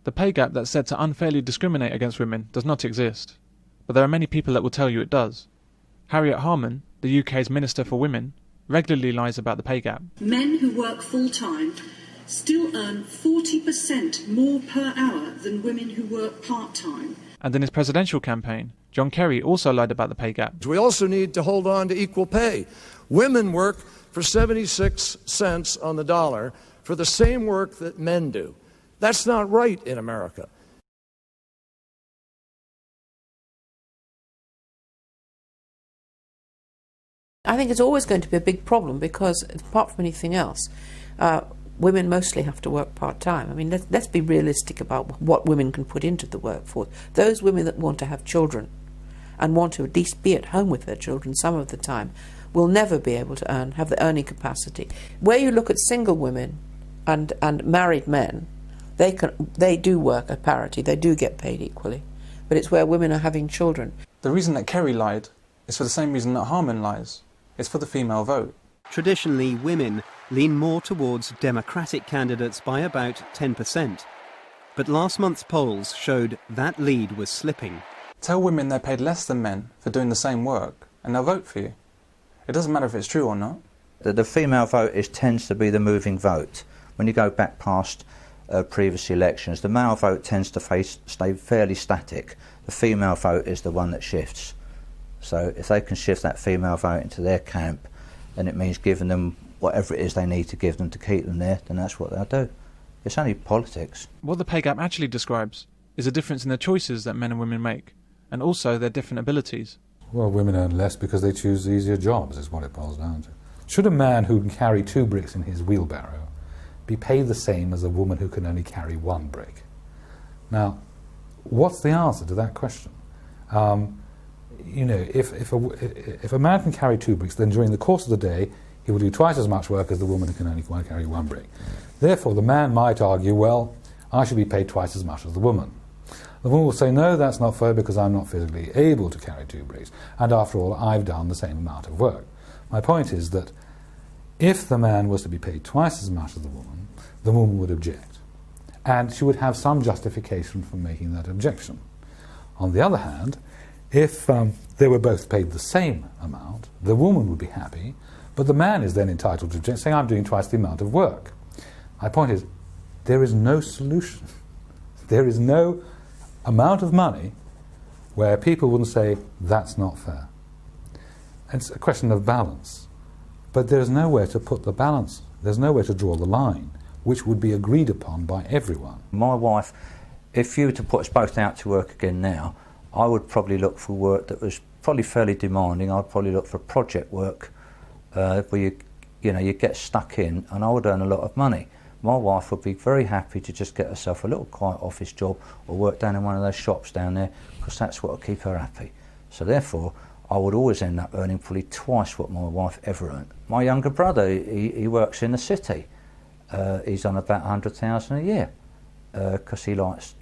The pay gap that's said to unfairly discriminate against women does not exist, but there are many people that will tell you it does. Harriet Harman, the UK's Minister for Women, regularly lies about the pay gap. Men who work full-time still earn 40% more per hour than women who work part-time. And in his presidential campaign, John Kerry also lied about the pay gap. We also need to hold on to equal pay. Women work for 76 cents on the dollar for the same work that men do. That's not right in America. I think it's always going to be a big problem because, apart from anything else, women mostly have to work part-time. I mean, let's be realistic about what women can put into the workforce. Those women that want to have children and want to at least be at home with their children some of the time will never be able to have the earning capacity. Where you look at single women and married men, they do work at parity, they do get paid equally, but it's where women are having children. The reason that Kerry lied is for the same reason that Harman lies. It's for the female vote. Traditionally, women lean more towards Democratic candidates by about 10%. But last month's polls showed that lead was slipping. Tell women they're paid less than men for doing the same work, and they'll vote for you. It doesn't matter if it's true or not. The female vote tends to be the moving vote. When you go back past previous elections, the male vote tends to stay fairly static. The female vote is the one that shifts. So if they can shift that female vote into their camp, then it means giving them whatever it is they need to give them to keep them there, then that's what they'll do. It's only politics. What the pay gap actually describes is a difference in the choices that men and women make, and also their different abilities. Well, women earn less because they choose easier jobs, is what it boils down to. Should a man who can carry 2 bricks in his wheelbarrow be paid the same as a woman who can only carry 1 brick? Now, what's the answer to that question? You know, if a man can carry 2 bricks, then during the course of the day he will do twice as much work as the woman who can only carry 1 brick. Therefore, the man might argue, well, I should be paid twice as much as the woman. The woman will say, no, that's not fair because I'm not physically able to carry 2 bricks, and after all, I've done the same amount of work. My point is that if the man was to be paid twice as much as the woman would object, and she would have some justification for making that objection. On the other hand, if they were both paid the same amount, the woman would be happy, but the man is then entitled to object, saying, I'm doing twice the amount of work. My point is, there is no solution. There is no amount of money where people wouldn't say, that's not fair. It's a question of balance. But there's nowhere to put the balance. There's nowhere to draw the line, which would be agreed upon by everyone. My wife, if you were to put us both out to work again now, I would probably look for work that was probably fairly demanding. I'd probably look for project work where you get stuck in, and I would earn a lot of money. My wife would be very happy to just get herself a little quiet office job or work down in one of those shops down there, because that's what will keep her happy. So therefore, I would always end up earning probably twice what my wife ever earned. My younger brother, he works in the city. He's on about 100,000 a year because he likes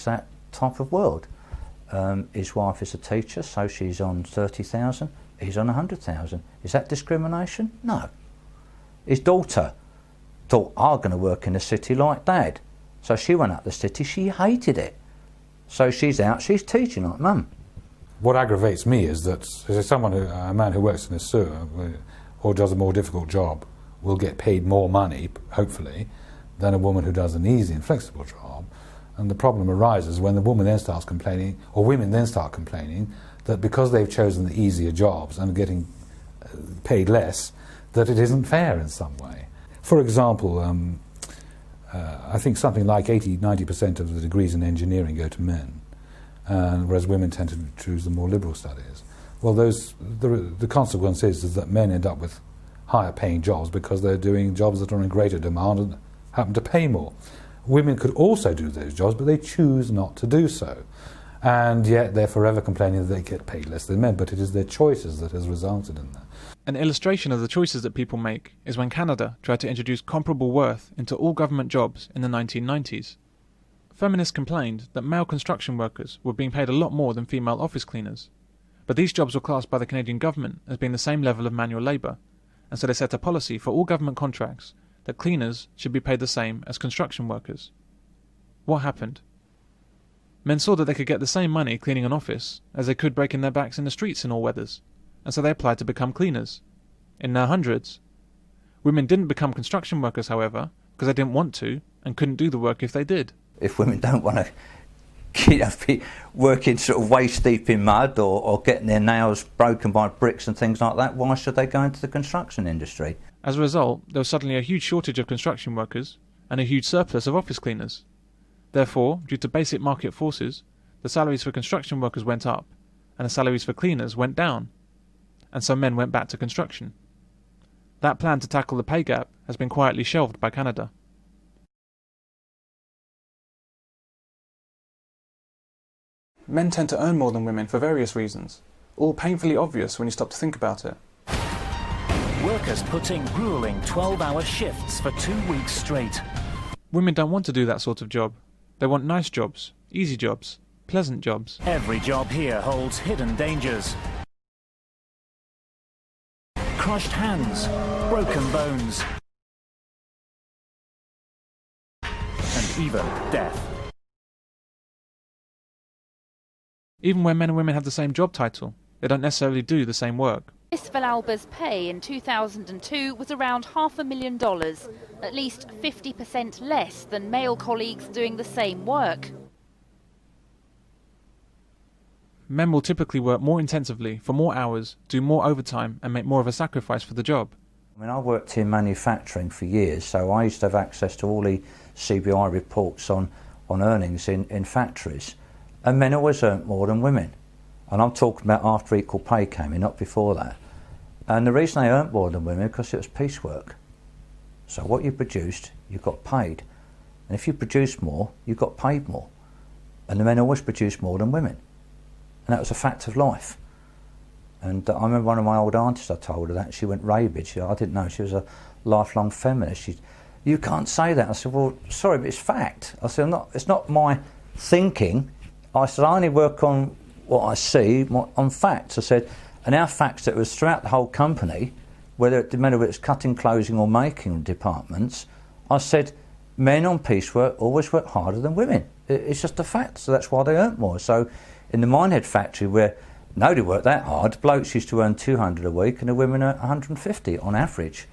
that type of world. His wife is a teacher, so she's on 30,000. He's on 100,000. Is that discrimination? No. His daughter thought, I'm going to work in the city like Dad. So she went up the city. She hated it. So she's out. She's teaching like Mum. What aggravates me is that a man who works in a sewer or does a more difficult job will get paid more money, hopefully, than a woman who does an easy and flexible job. And the problem arises when the woman then starts complaining, or women then start complaining, that because they've chosen the easier jobs and are getting paid less, that it isn't fair in some way. For example, I think something like 80–90% of the degrees in engineering go to men, whereas women tend to choose the more liberal studies. Well, the consequence is that men end up with higher paying jobs because they're doing jobs that are in greater demand and happen to pay more. Women could also do those jobs, but they choose not to do so. And yet they're forever complaining that they get paid less than men, but it is their choices that has resulted in that. An illustration of the choices that people make is when Canada tried to introduce comparable worth into all government jobs in the 1990s. Feminists complained that male construction workers were being paid a lot more than female office cleaners, but these jobs were classed by the Canadian government as being the same level of manual labour, and so they set a policy for all government contracts that cleaners should be paid the same as construction workers. What happened? Men saw that they could get the same money cleaning an office as they could breaking their backs in the streets in all weathers, and so they applied to become cleaners. In their hundreds. Women didn't become construction workers, however, because they didn't want to and couldn't do the work if they did. If women don't want to be working sort of waist deep in mud or getting their nails broken by bricks and things like that, why should they go into the construction industry? As a result, there was suddenly a huge shortage of construction workers and a huge surplus of office cleaners. Therefore, due to basic market forces, the salaries for construction workers went up and the salaries for cleaners went down, and so men went back to construction. That plan to tackle the pay gap has been quietly shelved by Canada. Men tend to earn more than women for various reasons, all painfully obvious when you stop to think about it. Workers putting grueling 12-hour shifts for 2 weeks straight. Women don't want to do that sort of job. They want nice jobs, easy jobs, pleasant jobs. Every job here holds hidden dangers. Crushed hands, broken bones, and even death. Even when men and women have the same job title, they don't necessarily do the same work. Miss Villalba's pay in 2002 was around $500,000, at least 50% less than male colleagues doing the same work. Men will typically work more intensively for more hours, do more overtime and make more of a sacrifice for the job. I mean, I worked in manufacturing for years, so I used to have access to all the CBI reports on earnings in factories, and men always earned more than women. And I'm talking about after equal pay came in, not before that. And the reason they earned more than women because it was piecework. So what you produced, you got paid. And if you produced more, you got paid more. And the men always produced more than women. And that was a fact of life. And I remember one of my old aunties, I told her that, she went rabid. I didn't know, she was a lifelong feminist. You can't say that. I said, well, sorry, but it's fact. I said, it's not my thinking. I said, I only work on what I see, on facts. I said, and our facts that was throughout the whole company, whether it was cutting, closing or making departments, I said, men on piecework always work harder than women. It's just a fact, so that's why they earn more. So in the Minehead factory, where nobody worked that hard, blokes used to earn 200 a week and the women earn 150 on average,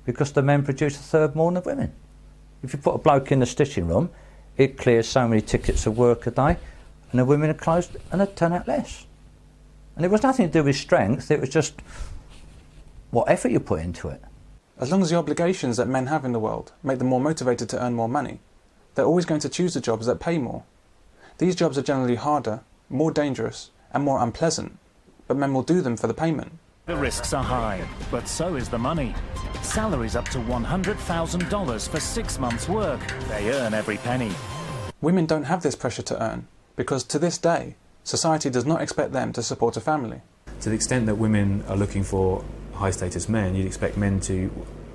because the men produce a third more than the women. If you put a bloke in the stitching room, it clears so many tickets of work a day, and the women are closed and they turn out less. And it was nothing to do with strength, it was just what effort you put into it. As long as the obligations that men have in the world make them more motivated to earn more money, they're always going to choose the jobs that pay more. These jobs are generally harder, more dangerous and more unpleasant, but men will do them for the payment. The risks are high, but so is the money. Salaries up to $100,000 for 6 months' work. They earn every penny. Women don't have this pressure to earn, because to this day, society does not expect them to support a family. To the extent that women are looking for high-status men, you'd expect men to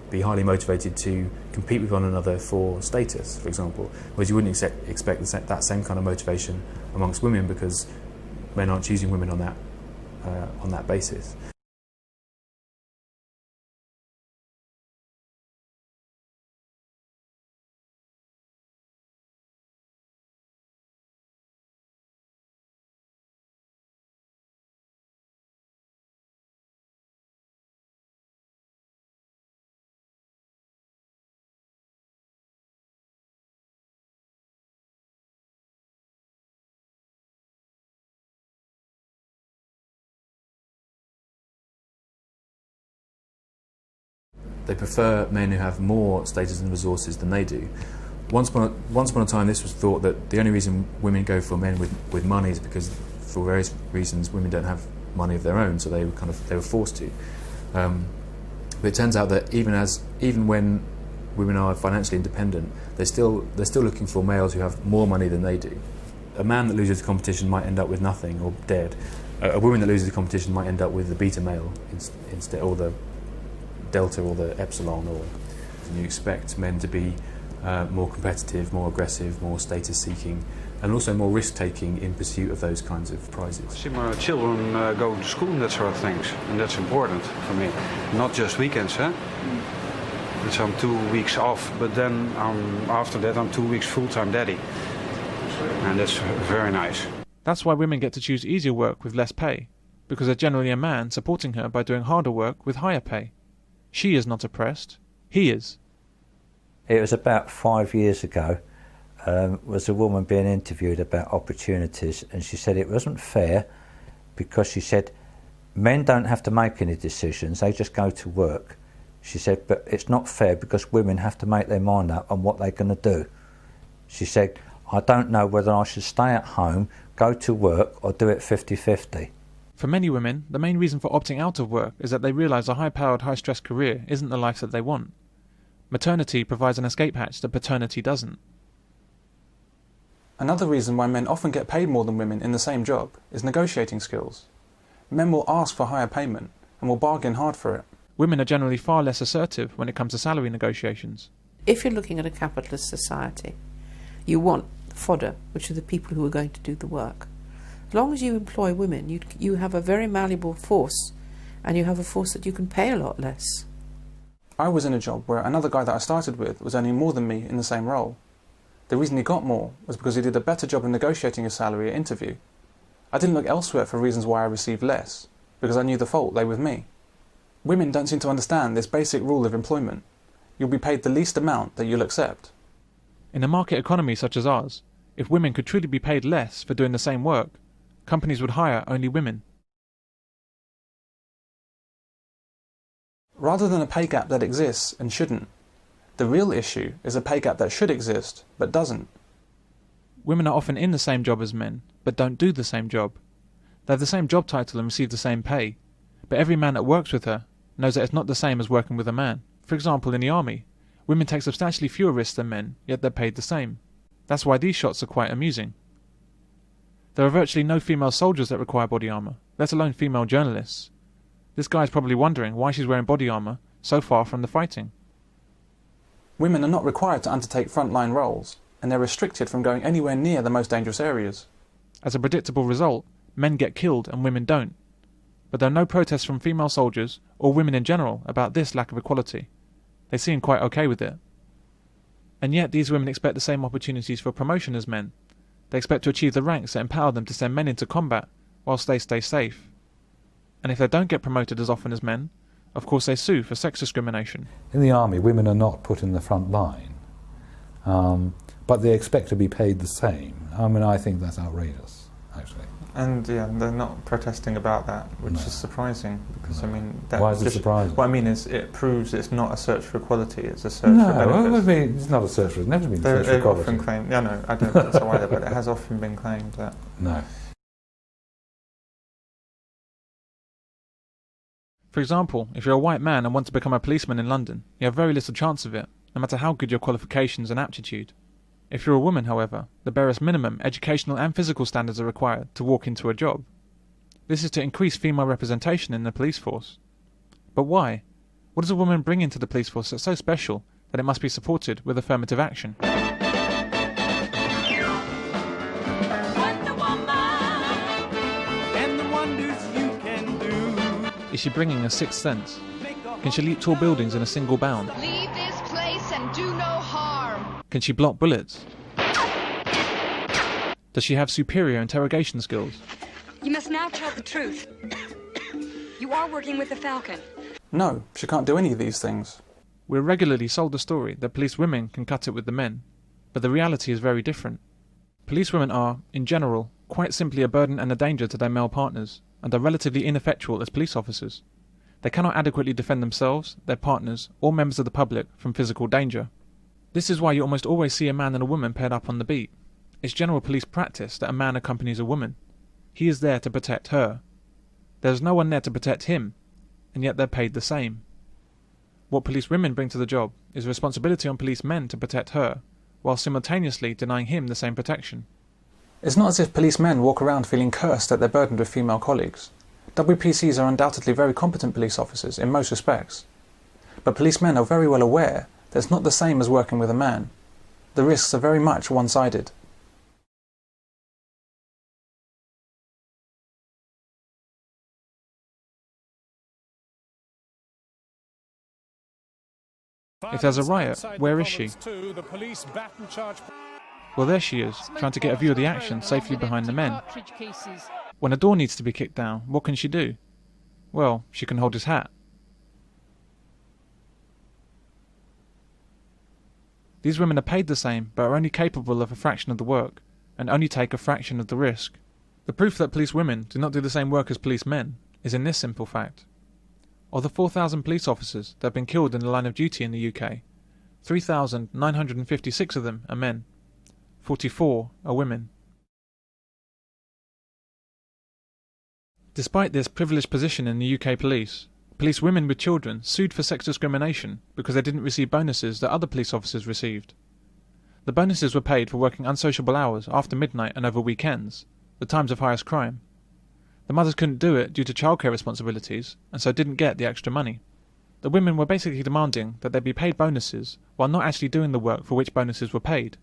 be highly motivated to compete with one another for status, for example, whereas you wouldn't expect that same kind of motivation amongst women, because men aren't choosing women on that basis. They prefer men who have more status and resources than they do. Once upon a time, this was thought that the only reason women go for men with money is because, for various reasons, women don't have money of their own, so they were forced to. But it turns out that even when women are financially independent, they're still looking for males who have more money than they do. A man that loses the competition might end up with nothing or dead. A woman that loses the competition might end up with the beta male instead, or the delta or the epsilon. And you expect men to be more competitive, more aggressive, more status-seeking, and also more risk-taking in pursuit of those kinds of prizes. I see my children go to school and that sort of things, and that's important for me. Not just weekends, huh? So I'm 2 weeks off, but then after that I'm 2 weeks full-time daddy. and that's very nice. That's why women get to choose easier work with less pay, because there's generally a man supporting her by doing harder work with higher pay. She is not oppressed, he is. It was about 5 years ago, was a woman being interviewed about opportunities, and she said it wasn't fair because she said men don't have to make any decisions, they just go to work. She said, but it's not fair because women have to make their mind up on what they're going to do. She said, I don't know whether I should stay at home, go to work, or do it 50-50. For many women, the main reason for opting out of work is that they realise a high-powered, high-stress career isn't the life that they want. Maternity provides an escape hatch that paternity doesn't. Another reason why men often get paid more than women in the same job is negotiating skills. Men will ask for higher payment and will bargain hard for it. Women are generally far less assertive when it comes to salary negotiations. If you're looking at a capitalist society, you want fodder, which are the people who are going to do the work. As long as you employ women, you have a very malleable force, and you have a force that you can pay a lot less. I was in a job where another guy that I started with was earning more than me in the same role. The reason he got more was because he did a better job of negotiating his salary at interview. I didn't look elsewhere for reasons why I received less, because I knew the fault lay with me. Women don't seem to understand this basic rule of employment. You'll be paid the least amount that you'll accept. In a market economy such as ours, if women could truly be paid less for doing the same work, companies would hire only women. Rather than a pay gap that exists and shouldn't, the real issue is a pay gap that should exist but doesn't. Women are often in the same job as men, but don't do the same job. They have the same job title and receive the same pay, but every man that works with her knows that it's not the same as working with a man. For example, in the army, women take substantially fewer risks than men, yet they're paid the same. That's why these shots are quite amusing. There are virtually no female soldiers that require body armour, let alone female journalists. This guy's probably wondering why she's wearing body armour so far from the fighting. Women are not required to undertake frontline roles, and they're restricted from going anywhere near the most dangerous areas. As a predictable result, men get killed and women don't. But there are no protests from female soldiers, or women in general, about this lack of equality. They seem quite okay with it. And yet these women expect the same opportunities for promotion as men. They expect to achieve the ranks that empower them to send men into combat, whilst they stay safe. And if they don't get promoted as often as men, of course they sue for sex discrimination. In the army, women are not put in the front line, but they expect to be paid the same. I mean, I think that's outrageous, actually. And yeah, they're not protesting about that, which is surprising, because I mean... Why is it surprising? What I mean is, it proves it's not a search for equality, it's a search for benefits. No, it's not a search for... It's never been a search for equality. Often claimed... Yeah, no, I don't think so either, but it has often been claimed that... No. For example, if you're a white man and want to become a policeman in London, you have very little chance of it, no matter how good your qualifications and aptitude. If you're a woman, however, the barest minimum educational and physical standards are required to walk into a job. This is to increase female representation in the police force. But why? What does a woman bring into the police force that's so special that it must be supported with affirmative action? Is she bringing a sixth sense? Can she leap tall buildings in a single bound? Leave this place and do no harm. Can she block bullets? Does she have superior interrogation skills? You must now tell the truth. You are working with the Falcon. No, she can't do any of these things. We're regularly sold the story that police women can cut it with the men, but the reality is very different. Police women are, in general, quite simply a burden and a danger to their male partners, and are relatively ineffectual as police officers. They cannot adequately defend themselves, their partners, or members of the public from physical danger. This is why you almost always see a man and a woman paired up on the beat. It's general police practice that a man accompanies a woman. He is there to protect her. There is no one there to protect him, and yet they're paid the same. What police women bring to the job is responsibility on police men to protect her, while simultaneously denying him the same protection. It's not as if policemen walk around feeling cursed that they're burdened with female colleagues. WPCs are undoubtedly very competent police officers in most respects. But policemen are very well aware that it's not the same as working with a man. The risks are very much one-sided. If there's a riot, where is she? The police baton charge. Well, there she is, trying to get a view of the action safely behind the men. When a door needs to be kicked down, what can she do? Well, she can hold his hat. These women are paid the same, but are only capable of a fraction of the work, and only take a fraction of the risk. The proof that police women do not do the same work as police men is in this simple fact. Of the 4,000 police officers that have been killed in the line of duty in the UK, 3,956 of them are men. 44 are women. Despite this privileged position in the UK police, police women with children sued for sex discrimination because they didn't receive bonuses that other police officers received. The bonuses were paid for working unsociable hours after midnight and over weekends, the times of highest crime. The mothers couldn't do it due to childcare responsibilities, and so didn't get the extra money. The women were basically demanding that they be paid bonuses while not actually doing the work for which bonuses were paid.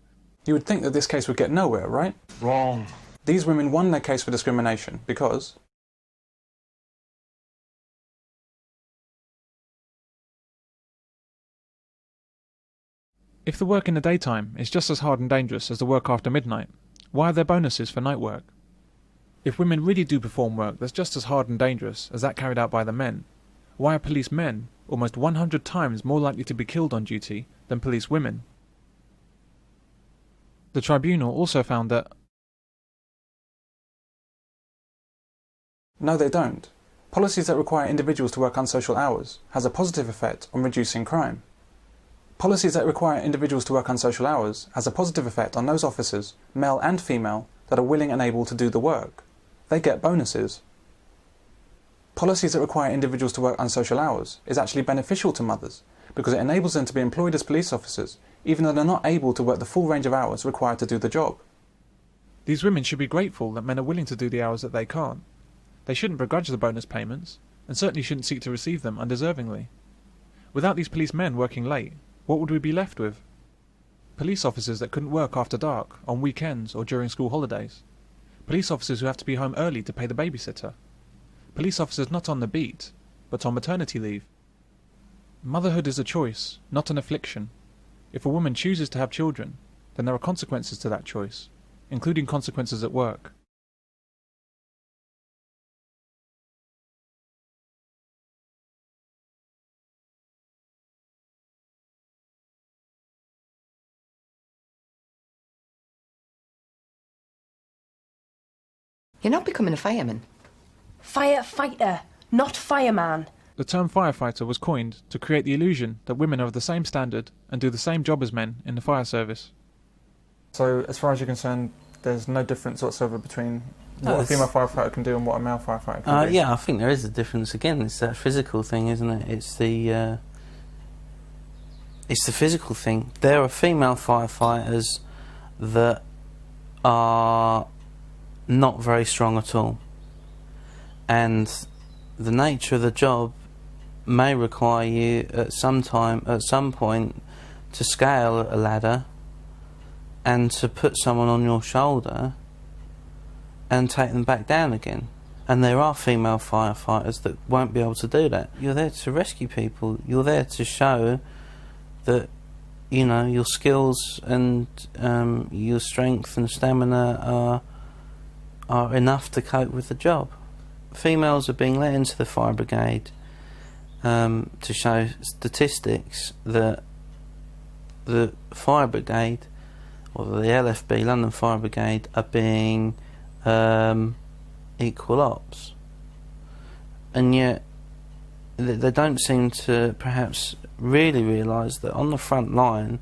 You would think that this case would get nowhere, right? Wrong. These women won their case for discrimination because if the work in the daytime is just as hard and dangerous as the work after midnight, why are there bonuses for night work? If women really do perform work that's just as hard and dangerous as that carried out by the men, why are police men almost 100 times more likely to be killed on duty than police women? The tribunal also found that no, they don't. Policies that require individuals to work unsocial hours has a positive effect on reducing crime. Policies that require individuals to work unsocial hours has a positive effect on those officers, male and female, that are willing and able to do the work. They get bonuses. Policies that require individuals to work unsocial hours is actually beneficial to mothers because it enables them to be employed as police officers even though they're not able to work the full range of hours required to do the job. These women should be grateful that men are willing to do the hours that they can't. They shouldn't begrudge the bonus payments, and certainly shouldn't seek to receive them undeservingly. Without these policemen working late, what would we be left with? Police officers that couldn't work after dark, on weekends or during school holidays. Police officers who have to be home early to pay the babysitter. Police officers not on the beat, but on maternity leave. Motherhood is a choice, not an affliction. If a woman chooses to have children, then there are consequences to that choice, including consequences at work. You're not becoming a fireman. Firefighter, not fireman. The term firefighter was coined to create the illusion that women are of the same standard and do the same job as men in the fire service. So, as far as you're concerned, there's no difference whatsoever between what a female firefighter can do and what a male firefighter can do? Yeah, I think there is a difference. Again, it's that physical thing, isn't it? It's the physical thing. There are female firefighters that are not very strong at all, and the nature of the job may require you at some point to scale a ladder and to put someone on your shoulder and take them back down again. And there are female firefighters that won't be able to do that. You're there to rescue people. You're there to show that, you know, your skills and your strength and stamina are enough to cope with the job. Females are being let into the fire brigade to show statistics that the fire brigade, or the LFB, London Fire Brigade, are being equal ops. And yet they don't seem to perhaps really realise that on the front line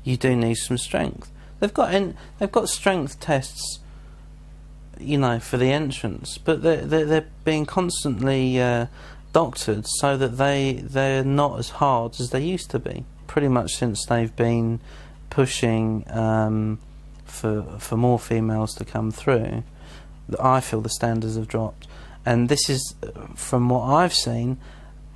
you do need some strength. They've got strength tests, you know, for the entrance, but they're being constantly doctored so that they're not as hard as they used to be. Pretty much since they've been pushing for more females to come through, I feel the standards have dropped. And this is from what I've seen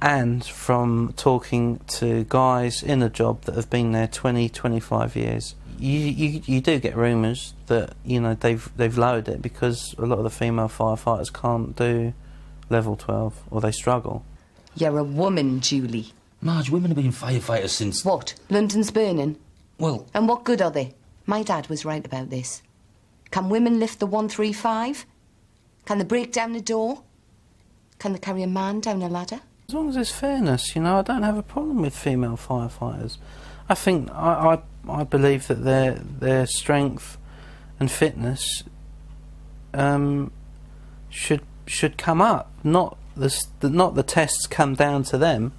and from talking to guys in a job that have been there 20-25 years. You do get rumours that, you know, they've lowered it because a lot of the female firefighters can't do level 12, or they struggle. You're a woman, Julie. Marge, women have been firefighters since... What? London's burning? Well... And what good are they? My dad was right about this. Can women lift the 135? Can they break down a door? Can they carry a man down a ladder? As long as there's fairness, you know, I don't have a problem with female firefighters. I think I believe that their strength and fitness should come up, not the tests come down to them.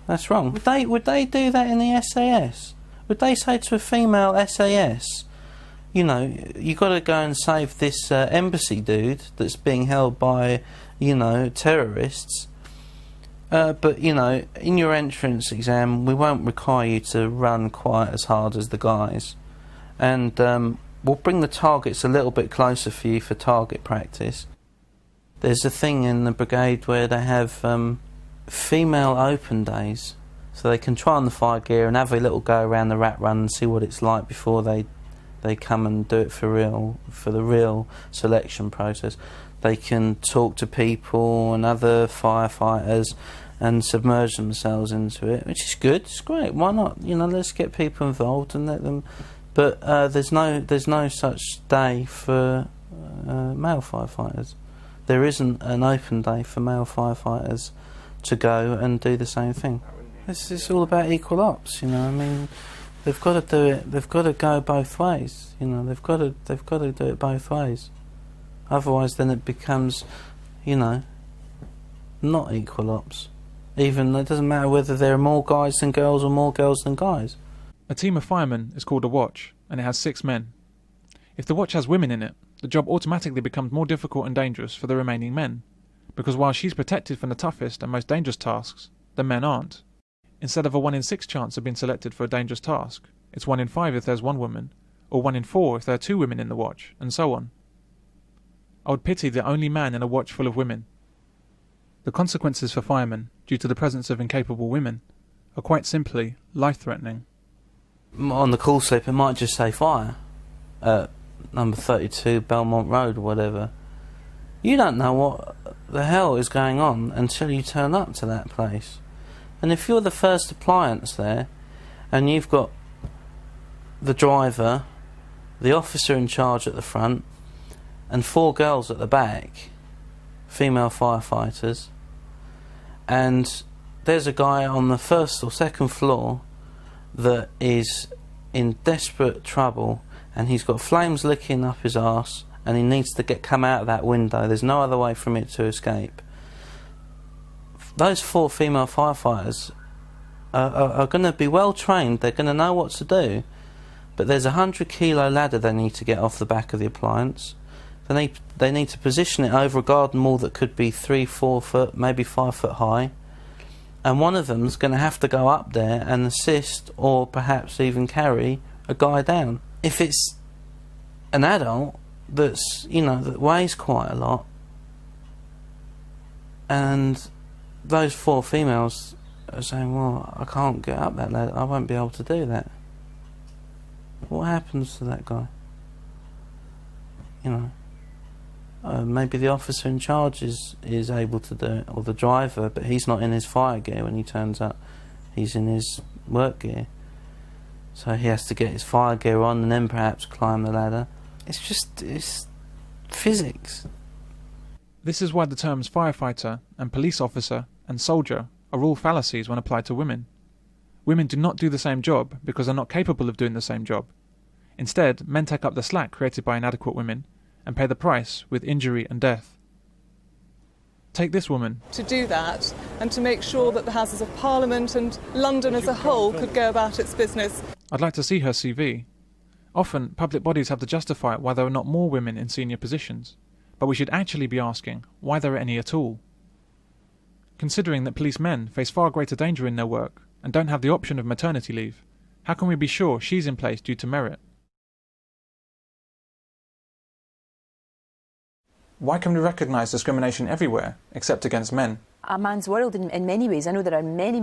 That's wrong. Would they do that in the SAS? Would they say to a female SAS, you know, you got to go and save this embassy dude that's being held by, you know, terrorists? But, you know, in your entrance exam, we won't require you to run quite as hard as the guys. And we'll bring the targets a little bit closer for you for target practice. There's a thing in the brigade where they have female open days. So they can try on the fire gear and have a little go around the rat run and see what it's like before they come and do it for the real selection process. They can talk to people and other firefighters and submerge themselves into it, which is good. It's great. Why not? You know, let's get people involved and let them. But there's no such day for male firefighters. There isn't an open day for male firefighters to go and do the same thing. It's all about equal ops. You know, I mean, they've got to do it. They've got to go both ways. You know, they've got to do it both ways. Otherwise, then it becomes, you know, not equal ops. Even it doesn't matter whether there are more guys than girls or more girls than guys. A team of firemen is called a watch, and it has 6 men. If the watch has women in it, the job automatically becomes more difficult and dangerous for the remaining men, because while she's protected from the toughest and most dangerous tasks, the men aren't. Instead of a 1 in 6 chance of being selected for a dangerous task, it's 1 in 5 if there's 1 woman, or 1 in 4 if there are 2 women in the watch, and so on. I would pity the only man in a watch full of women. The consequences for firemen, due to the presence of incapable women, are quite simply life-threatening. On the call slip, it might just say fire at number 32 Belmont Road or whatever. You don't know what the hell is going on until you turn up to that place. And if you're the first appliance there, and you've got the driver, the officer in charge at the front, and 4 girls at the back, female firefighters, and there's a guy on the 1st or 2nd floor that is in desperate trouble, and he's got flames licking up his arse, and he needs to come out of that window. There's no other way from it to escape. Those 4 female firefighters are going to be well trained. They're going to know what to do, but there's a 100-kilo ladder they need to get off the back of the appliance. They need to position it over a garden wall that could be 3-4 foot, maybe 5 foot high, and one of them's going to have to go up there and assist, or perhaps even carry a guy down. If it's an adult that's, you know, that weighs quite a lot, and those 4 females are saying, well, I can't get up that ladder, I won't be able to do that. What happens to that guy? You know, maybe the officer in charge is able to do it, or the driver, but he's not in his fire gear when he turns up. He's in his work gear. So he has to get his fire gear on and then perhaps climb the ladder. It's physics. This is why the terms firefighter and police officer and soldier are all fallacies when applied to women. Women do not do the same job because they're not capable of doing the same job. Instead, men take up the slack created by inadequate women and pay the price with injury and death. Take this woman. To do that and to make sure that the Houses of Parliament and London as a whole could go about its business. I'd like to see her CV. Often, public bodies have to justify why there are not more women in senior positions, but we should actually be asking why there are any at all. Considering that policemen face far greater danger in their work and don't have the option of maternity leave, how can we be sure she's in place due to merit? Why can we recognise discrimination everywhere, except against men? A man's world in many ways. I know there are many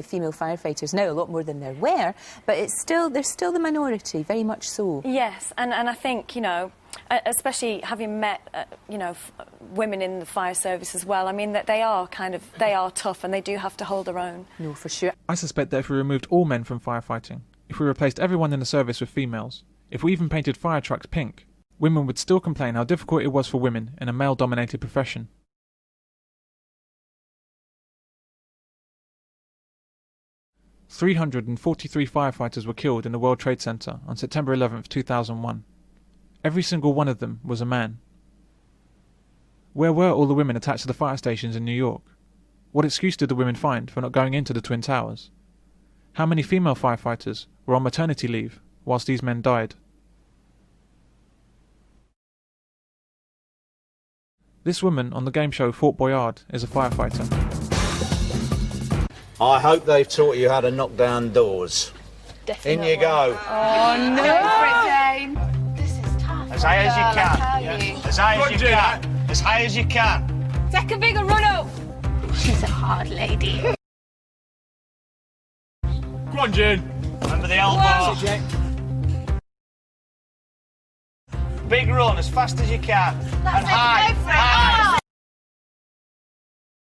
female firefighters now, a lot more than there were, but they're still the minority, very much so. Yes, and I think, you know, especially having met, you know, women in the fire service as well, I mean, that they are tough and they do have to hold their own. No, for sure. I suspect that if we removed all men from firefighting, if we replaced everyone in the service with females, if we even painted fire trucks pink, women would still complain how difficult it was for women in a male-dominated profession. "343 firefighters were killed in the World Trade Center on September 11th, 2001. Every single one of them was a man. Where were all the women attached to the fire stations in New York? What excuse did the women find for not going into the Twin Towers? How many female firefighters were on maternity leave whilst these men died? This woman on the game show Fort Boyard is a firefighter. I hope they've taught you how to knock down doors. Definitely. In you go. Oh no, Dane. This is tough. As high as you can. As high as you can. As high as you can. Take a bigger run up. She's a hard lady. Come on, June. Remember the elbow. Big run as fast as you can. That's and high. Go for it. High.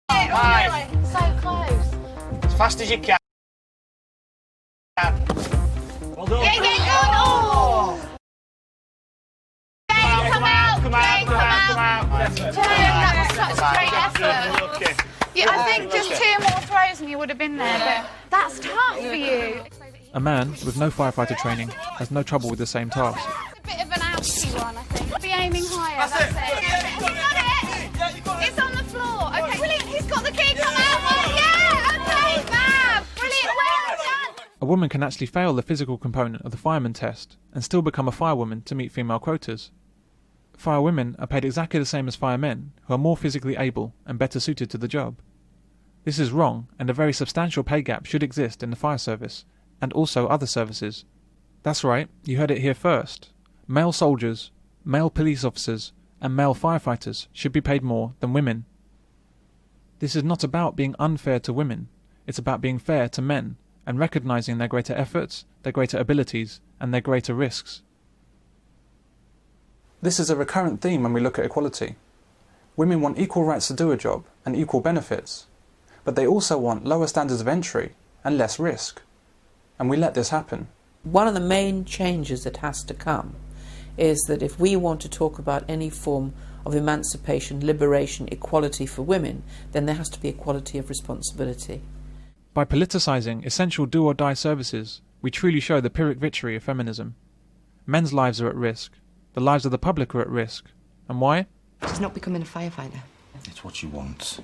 Oh. High. So close. As fast as you can. Well done. Yeah, go. Oh. Jane, come out. Come out. Jane, that was such a great effort. Yeah, I think just 2 more throws and you would have been there, but that's tough for you. A man with no firefighter training has no trouble with the same task. It's a bit of an ouchy one, I think. Be aiming higher, that's it. You got it! It's on the floor. Okay, brilliant. He's got the key. Come out. Yeah, okay, fab. Brilliant, well done. A woman can actually fail the physical component of the fireman test and still become a firewoman to meet female quotas. Firewomen are paid exactly the same as firemen, who are more physically able and better suited to the job. This is wrong, and a very substantial pay gap should exist in the fire service, and also other services. That's right, you heard it here first. Male soldiers, male police officers, and male firefighters should be paid more than women. This is not about being unfair to women, it's about being fair to men, and recognising their greater efforts, their greater abilities, and their greater risks. This is a recurrent theme when we look at equality. Women want equal rights to do a job and equal benefits, but they also want lower standards of entry and less risk. And we let this happen. One of the main changes that has to come is that if we want to talk about any form of emancipation, liberation, equality for women, then there has to be equality of responsibility. By politicising essential do-or-die services, we truly show the Pyrrhic victory of feminism. Men's lives are at risk. The lives of the public are at risk. And why? She's not becoming a firefighter. It's what she wants.